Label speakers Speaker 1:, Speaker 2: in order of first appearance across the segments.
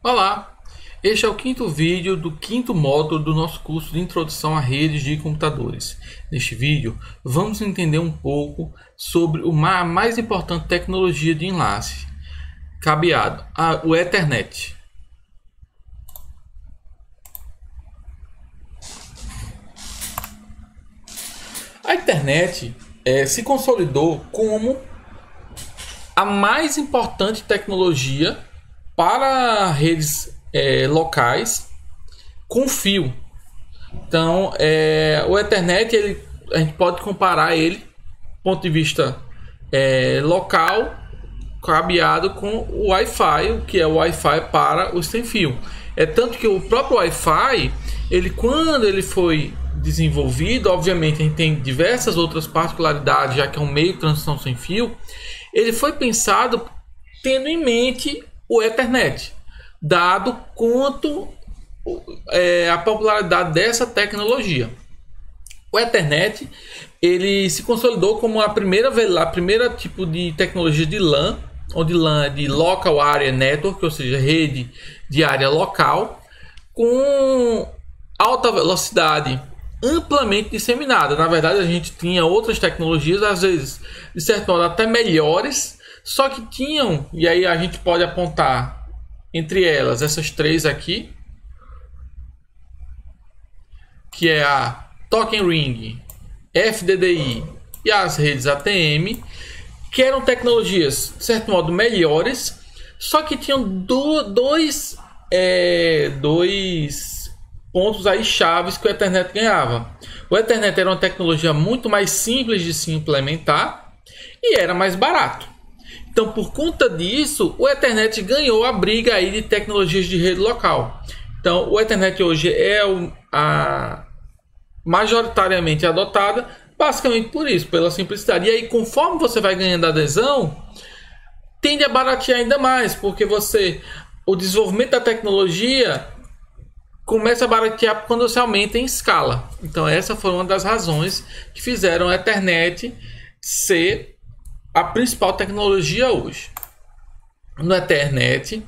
Speaker 1: Olá, este é o quinto vídeo do quinto módulo do nosso curso de Introdução a Redes de Computadores. Neste vídeo, vamos entender um pouco sobre a mais importante tecnologia de enlace, cabeado, o Ethernet. A internet se consolidou como a mais importante tecnologia para redes locais com fio. Então, o Ethernet a gente pode comparar ele do ponto de vista local, cabeado com o Wi-Fi, que é o Wi-Fi para os sem fio. É tanto que o próprio Wi-Fi, quando ele foi desenvolvido, obviamente a gente tem diversas outras particularidades, já que é um meio de transmissão sem fio. Ele foi pensado tendo em mente o Ethernet, dado quanto a popularidade dessa tecnologia. O Ethernet ele se consolidou como a primeira tipo de tecnologia de LAN, onde LAN é de Local Area Network, ou seja, rede de área local, com alta velocidade, amplamente disseminada. Na verdade, a gente tinha outras tecnologias, às vezes, de certo modo, até melhores, só que tinham, e aí a gente pode apontar entre elas essas três aqui, que é a Token Ring, FDDI e as redes ATM, que eram tecnologias, de certo modo, melhores, só que tinham dois pontos aí chaves que o Ethernet ganhava. O Ethernet era uma tecnologia muito mais simples de se implementar e era mais barato. Então, por conta disso, o Ethernet ganhou a briga aí de tecnologias de rede local. Então, o Ethernet hoje é majoritariamente adotada, basicamente por isso, pela simplicidade. E aí, conforme você vai ganhando adesão, tende a baratear ainda mais, porque o desenvolvimento da tecnologia começa a baratear quando você aumenta em escala. Então essa foi uma das razões que fizeram a Ethernet ser a principal tecnologia hoje. No Ethernet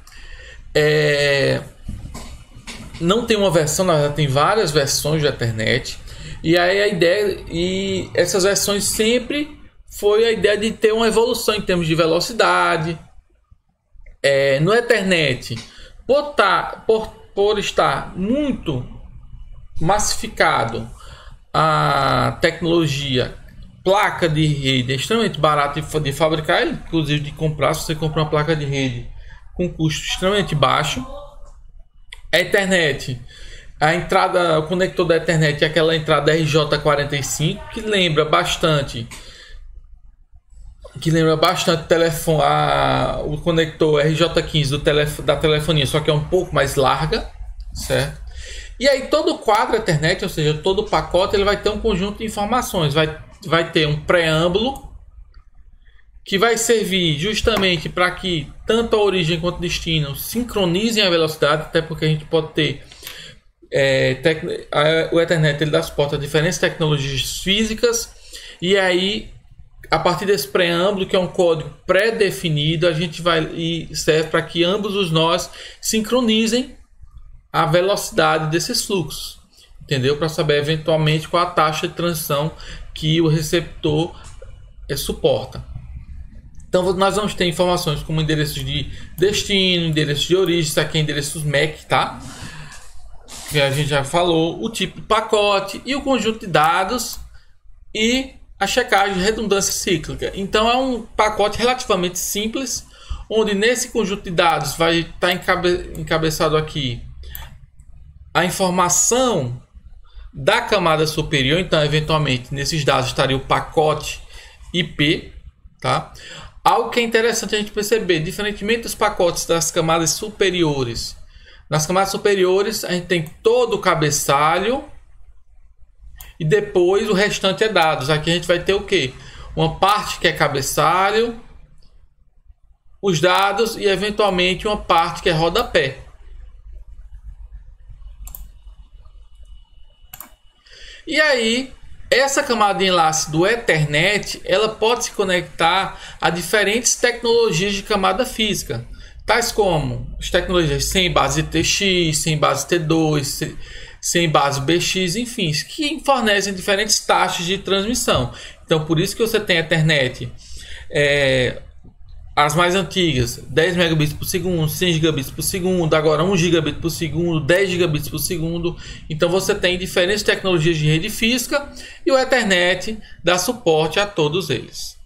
Speaker 1: não tem uma versão, na verdade tem várias versões do Ethernet. E aí a ideia, e essas versões sempre foi a ideia de ter uma evolução em termos de velocidade. No Ethernet, por estar muito massificado, a tecnologia placa de rede é extremamente barata de fabricar, inclusive de comprar. Se você comprar uma placa de rede com custo extremamente baixo, a Ethernet, o conector da Ethernet é aquela entrada RJ45 que lembra bastante telefone, o conector RJ15 da telefonia, só que é um pouco mais larga, certo? E aí todo o quadro Ethernet, ou seja, todo o pacote, ele vai ter um conjunto de informações, vai ter um preâmbulo que vai servir justamente para que tanto a origem quanto o destino sincronizem a velocidade, até porque a gente pode ter o Ethernet ele dá suporte a diferentes tecnologias físicas, e aí a partir desse preâmbulo, que é um código pré-definido, a gente serve para que ambos os nós sincronizem a velocidade desses fluxos, entendeu? Para saber eventualmente qual a taxa de transição que o receptor suporta. Então nós vamos ter informações como endereços de destino, endereços de origem, isso aqui é endereços MAC, tá? Que a gente já falou, o tipo de pacote e o conjunto de dados e a checagem de redundância cíclica. Então é um pacote relativamente simples, onde nesse conjunto de dados vai estar encabeçado aqui a informação da camada superior. Então eventualmente nesses dados estaria o pacote IP, tá? Algo que é interessante a gente perceber, diferentemente dos pacotes das camadas superiores. Nas camadas superiores a gente tem todo o cabeçalho e depois o restante é dados. Aqui a gente vai ter o quê? Uma parte que é cabeçalho, os dados e eventualmente uma parte que é rodapé. E aí, essa camada de enlace do Ethernet, ela pode se conectar a diferentes tecnologias de camada física. tais como as tecnologias sem base TX, sem base T2, sem base BX, enfim, que fornecem diferentes taxas de transmissão. Então, por isso que você tem a Ethernet, as mais antigas, 10 megabits por segundo, 100 gigabits por segundo, agora 1 gigabit por segundo, 10 gigabits por segundo. Então você tem diferentes tecnologias de rede física e o Ethernet dá suporte a todos eles.